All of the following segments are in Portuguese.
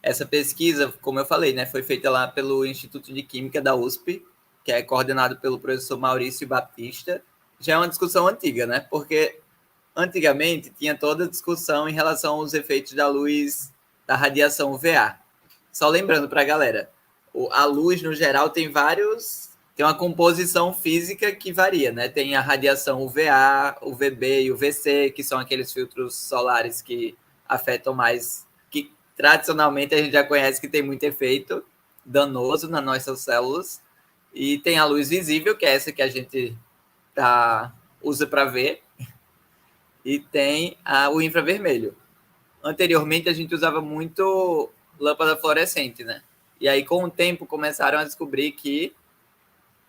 Essa pesquisa, como eu falei, né, foi feita lá pelo Instituto de Química da USP, que é coordenado pelo professor Maurício Baptista. Já é uma discussão antiga, né? Porque antigamente tinha toda a discussão em relação aos efeitos da luz, da radiação UVA. Só lembrando para a galera, a luz, no geral, tem uma composição física que varia, né? Tem a radiação UVA, UVB e UVC, que são aqueles filtros solares que afetam mais, que tradicionalmente a gente já conhece que tem muito efeito danoso nas nossas células. E tem a luz visível, que é essa que a gente usa para ver, e tem o infravermelho. Anteriormente, a gente usava muito lâmpada fluorescente, né? E aí, com o tempo, começaram a descobrir que,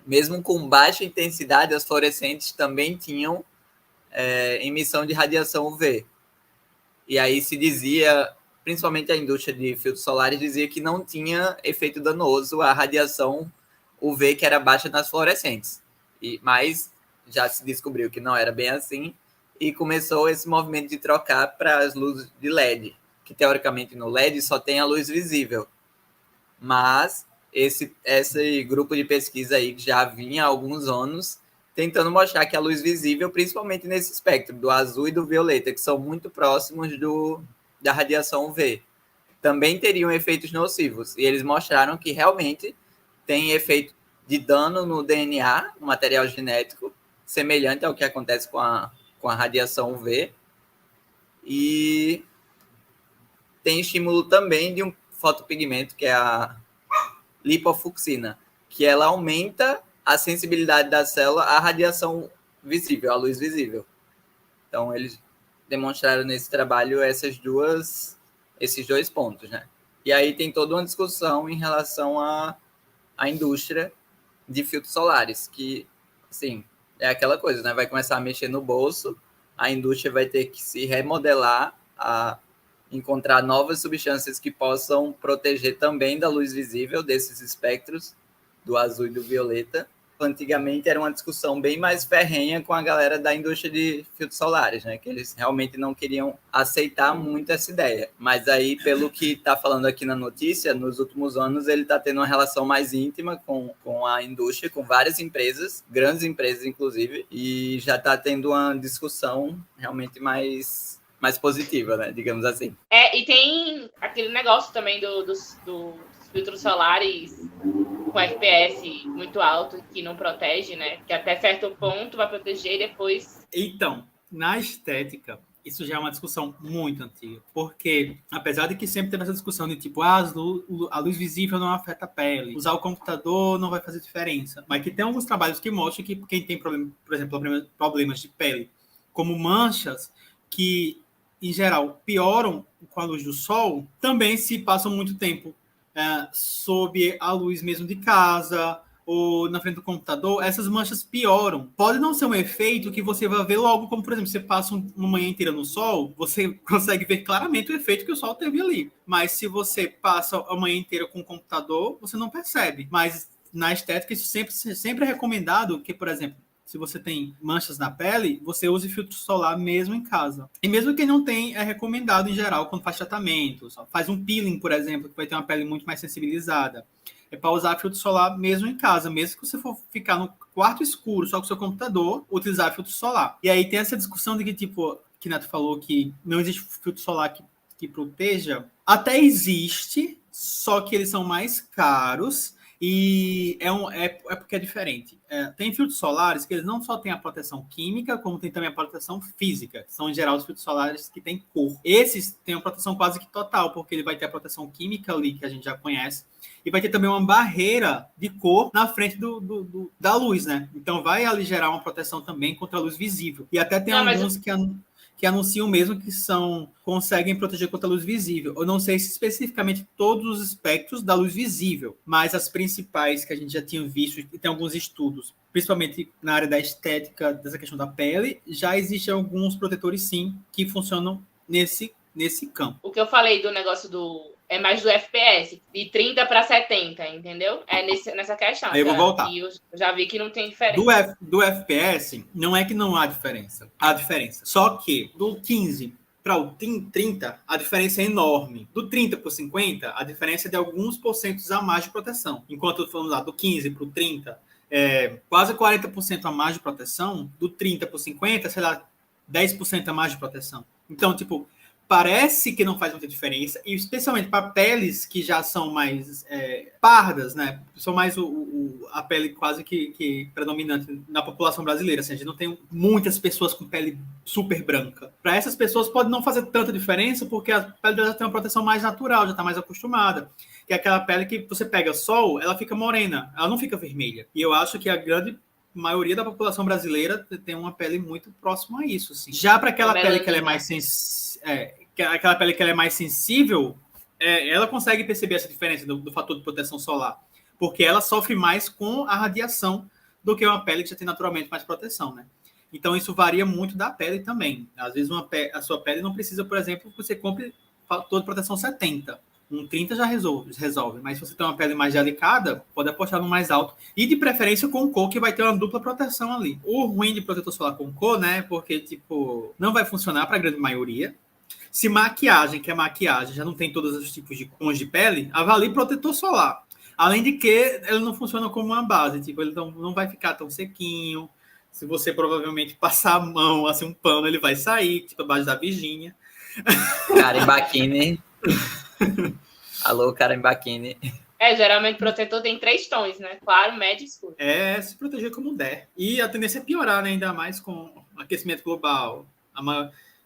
mesmo com baixa intensidade, as fluorescentes também tinham emissão de radiação UV. E aí se dizia, principalmente a indústria de filtros solares, dizia que não tinha efeito danoso a radiação UV que era baixa nas fluorescentes. Mas já se descobriu que não era bem assim, e começou esse movimento de trocar para as luzes de LED, que teoricamente no LED só tem a luz visível. Mas esse grupo de pesquisa aí que já vinha há alguns anos tentando mostrar que a luz visível, principalmente nesse espectro do azul e do violeta, que são muito próximos da radiação UV, também teriam efeitos nocivos. E eles mostraram que realmente tem efeito de dano no DNA, no material genético, semelhante ao que acontece com a radiação UV. E tem estímulo também de um fotopigmento, que é a lipofucsina, que ela aumenta a sensibilidade da célula à radiação visível, à luz visível. Então, eles demonstraram nesse trabalho esses dois pontos, né? E aí tem toda uma discussão em relação à indústria de filtros solares, que, assim, é aquela coisa, né? Vai começar a mexer no bolso, a indústria vai ter que se remodelar, a encontrar novas substâncias que possam proteger também da luz visível, desses espectros do azul e do violeta. Antigamente era uma discussão bem mais ferrenha com a galera da indústria de filtros solares, né? Que eles realmente não queriam aceitar muito essa ideia. Mas aí, pelo que está falando aqui na notícia, nos últimos anos ele está tendo uma relação mais íntima com a indústria, com várias empresas, grandes empresas inclusive, e já está tendo uma discussão realmente mais positiva, né? Digamos assim. E tem aquele negócio também dos filtros solares com FPS muito alto, que não protege, né? Que até certo ponto vai proteger e depois... Então, na estética, isso já é uma discussão muito antiga, porque apesar de que sempre teve essa discussão de tipo, a luz visível não afeta a pele, usar o computador não vai fazer diferença, mas que tem alguns trabalhos que mostram que quem tem, por exemplo, problemas de pele, como manchas, que em geral pioram com a luz do sol, também se passam muito tempo sob a luz mesmo de casa ou na frente do computador, essas manchas pioram. Pode não ser um efeito que você vai ver logo, como por exemplo, você passa uma manhã inteira no sol, você consegue ver claramente o efeito que o sol teve ali. Mas se você passa a manhã inteira com o computador, você não percebe. Mas na estética, isso sempre é recomendado que, por exemplo, se você tem manchas na pele, você use filtro solar mesmo em casa. E mesmo quem não tem, é recomendado em geral quando faz tratamento. Faz um peeling, por exemplo, que vai ter uma pele muito mais sensibilizada. É para usar filtro solar mesmo em casa. Mesmo que você for ficar no quarto escuro, só com o seu computador, utilizar filtro solar. E aí tem essa discussão de que, tipo, que Neto falou que não existe filtro solar que proteja. Até existe, só que eles são mais caros. E é porque é diferente. Tem filtros solares que eles não só têm a proteção química, como tem também a proteção física. São, em geral, os filtros solares que têm cor. Esses têm uma proteção quase que total, porque ele vai ter a proteção química ali, que a gente já conhece, e vai ter também uma barreira de cor na frente da luz, né? Então, vai ali gerar uma proteção também contra a luz visível. E até tem alguns que anunciam mesmo que conseguem proteger contra a luz visível. Eu não sei se especificamente todos os espectros da luz visível, mas as principais que a gente já tinha visto, e tem alguns estudos, principalmente na área da estética, dessa questão da pele, já existem alguns protetores, sim, que funcionam nesse campo. O que eu falei do negócio do é mais do FPS, de 30 para 70, entendeu? É nessa questão. Aí eu vou voltar. E eu já vi que não tem diferença. Do FPS, não é que não há diferença. Há diferença. Só que do 15 para o 30, a diferença é enorme. Do 30 para o 50, a diferença é de alguns porcentos a mais de proteção. Enquanto, vamos lá, do 15 para o 30, quase 40% a mais de proteção. Do 30 para o 50, sei lá, 10% a mais de proteção. Então, tipo, parece que não faz muita diferença, e especialmente para peles que já são mais pardas, né? São mais a pele quase que predominante na população brasileira. Assim, a gente não tem muitas pessoas com pele super branca. Para essas pessoas pode não fazer tanta diferença, porque a pele já tem uma proteção mais natural, já está mais acostumada. Que é aquela pele que você pega sol, ela fica morena, ela não fica vermelha. E eu acho que a grande maioria da população brasileira tem uma pele muito próxima a isso. Assim. Já para aquela pele que ela é mais aquela pele que ela é mais sensível, ela consegue perceber essa diferença do fator de proteção solar, porque ela sofre mais com a radiação do que uma pele que já tem naturalmente mais proteção, né? Então isso varia muito da pele também. Às vezes a sua pele não precisa, por exemplo, que você compre fator de proteção 70. Um 30 já resolve. Mas se você tem uma pele mais delicada, pode apostar no mais alto. E de preferência com cor, que vai ter uma dupla proteção ali. O ruim de protetor solar com cor, né? Porque, tipo, não vai funcionar para a grande maioria. Se maquiagem, que é maquiagem, já não tem todos os tipos de tons de pele, avalie protetor solar. Além de que ele não funciona como uma base. Tipo, ele não vai ficar tão sequinho. Se você provavelmente passar a mão, assim, um pano, ele vai sair, tipo, abaixo da Virgínia. Karen Bacchini. Alô, Karen Bacchini. Geralmente o protetor tem 3 tons, né? Claro, médio e escuro. Se proteger como der. E a tendência é piorar, né? Ainda mais com aquecimento global, a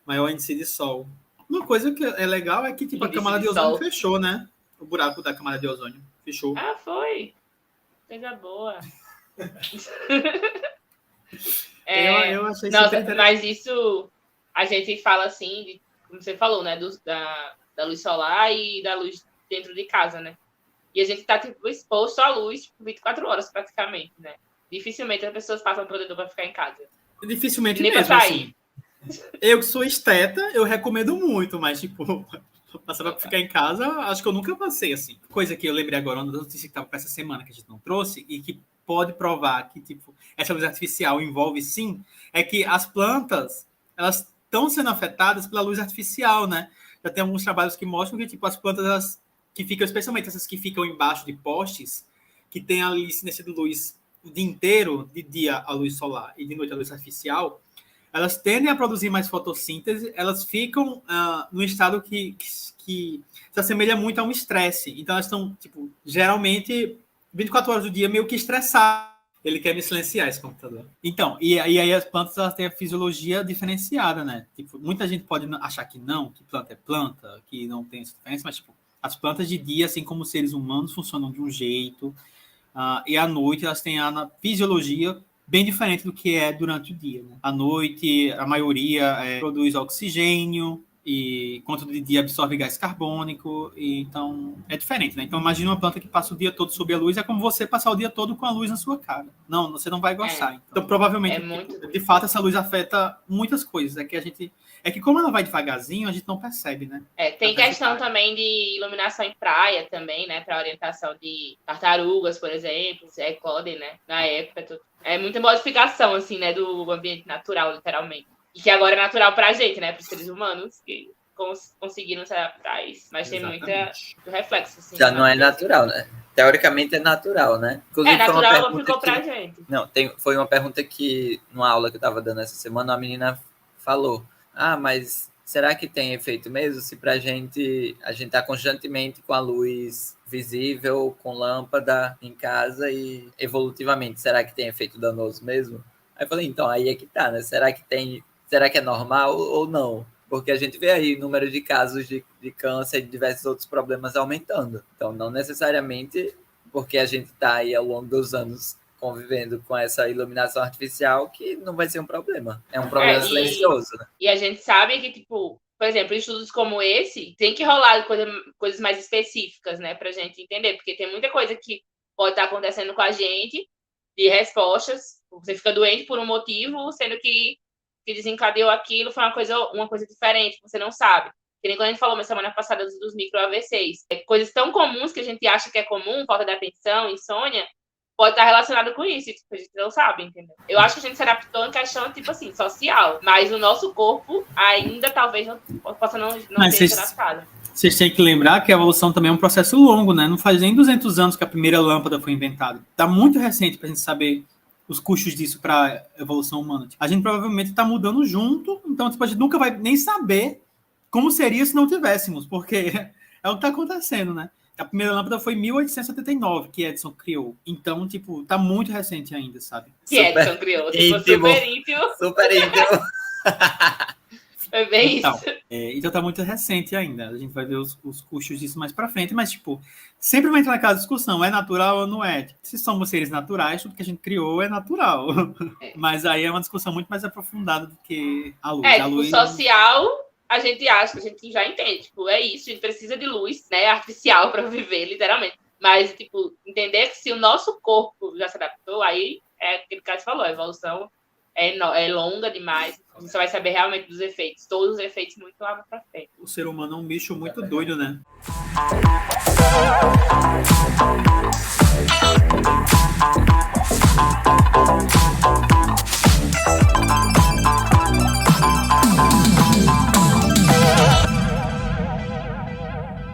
maior índice de sol. Uma coisa que é legal é que tipo, a camada de ozônio fechou, né? O buraco da camada de ozônio fechou. Ah, foi. Coisa boa. Eu achei nossa, mas isso a gente fala assim, como você falou, né? Da luz solar e da luz dentro de casa, né? E a gente tá tipo, exposto à luz 24 horas praticamente, né? Dificilmente as pessoas passam protetor para ficar em casa. Dificilmente nem mesmo, para sair. Assim. Eu que sou esteta, eu recomendo muito, mas tipo, passar para ficar em casa, acho que eu nunca passei assim. Coisa que eu lembrei agora, uma notícia que estava para essa semana que a gente não trouxe e que pode provar que tipo essa luz artificial envolve sim, é que as plantas elas estão sendo afetadas pela luz artificial, né? Já tem alguns trabalhos que mostram que tipo as plantas elas que ficam, especialmente essas que ficam embaixo de postes, que tem a incidência de luz o dia inteiro, de dia a luz solar e de noite a luz artificial, elas tendem a produzir mais fotossíntese, elas ficam num estado que se assemelha muito a um estresse. Então, elas estão, tipo, geralmente, 24 horas do dia, meio que estressadas. Ele quer me silenciar, esse computador. Então, e aí as plantas elas têm a fisiologia diferenciada, né? Tipo, muita gente pode achar que não, que planta é planta, que não tem essa diferença, mas, tipo, as plantas de dia, assim como os seres humanos, funcionam de um jeito, e à noite elas têm a fisiologia bem diferente do que é durante o dia. Né? À noite, a maioria produz oxigênio, e enquanto de dia absorve gás carbônico, e então é diferente. Né? Então, imagina uma planta que passa o dia todo sob a luz, é como você passar o dia todo com a luz na sua cara. Não, você não vai gostar. Então, provavelmente, de fato, essa luz afeta muitas coisas. É que como ela vai devagarzinho, a gente não percebe, né? Tem questão também de iluminação em praia também, né? Para orientação de tartarugas, por exemplo, se eclodem, né? Na época, é muita modificação, assim, né? Do ambiente natural, literalmente. E que agora é natural para a gente, né? Para os seres humanos que conseguiram se adaptar a isso. Mas exatamente. Tem muito reflexo, assim. Já não é natural, né? Teoricamente é natural, né? Inclusive, natural ficou pra gente. Não, foi uma pergunta que, numa aula que eu estava dando essa semana, uma menina falou: mas será que tem efeito mesmo? Se a gente tá constantemente com a luz visível, com lâmpada em casa e evolutivamente, será que tem efeito danoso mesmo? Aí eu falei, então, aí é que tá, né? Será que é normal ou não? Porque a gente vê aí o número de casos de câncer e de diversos outros problemas aumentando. Então, não necessariamente porque a gente tá aí ao longo dos anos convivendo com essa iluminação artificial que não vai ser um problema. É um problema silencioso, né? E a gente sabe que, tipo, por exemplo, estudos como esse, tem que rolar coisas mais específicas, né, pra gente entender, porque tem muita coisa que pode estar acontecendo com a gente, de respostas, você fica doente por um motivo, sendo que desencadeou aquilo foi uma coisa diferente, você não sabe. Que nem quando a gente falou na semana passada dos micro-AVCs. Coisas tão comuns que a gente acha que é comum, falta de atenção, insônia, pode estar relacionado com isso, tipo, a gente não sabe, entendeu? Eu acho que a gente se adaptou em questão, tipo assim, social. Mas o nosso corpo ainda talvez não possa não ter se adaptado. Vocês têm que lembrar que a evolução também é um processo longo, né? Não faz nem 200 anos que a primeira lâmpada foi inventada. Tá muito recente pra gente saber os custos disso para a evolução humana. A gente provavelmente está mudando junto, então tipo, a gente nunca vai nem saber como seria se não tivéssemos, porque é o que está acontecendo, né? A primeira lâmpada foi em 1879 que Edison criou. Então, tipo, tá muito recente ainda, sabe? Que Edison criou. Tipo, super íntimo. Super íntimo. É bem então, isso. Então tá muito recente ainda. A gente vai ver os custos disso mais pra frente, mas, tipo, sempre vai entrar naquela discussão, é natural ou não é? Se somos seres naturais, tudo que a gente criou é natural. Mas aí é uma discussão muito mais aprofundada do que a luz. A luz... social, a gente acha, a gente já entende. Tipo, é isso, a gente precisa de luz, né, artificial pra viver, literalmente. Mas, tipo, entender que se o nosso corpo já se adaptou, aí é aquilo que a gente falou, a evolução é longa demais. A gente só vai saber realmente dos efeitos. Todos os efeitos muito lá pra frente. O ser humano é um bicho muito doido, né?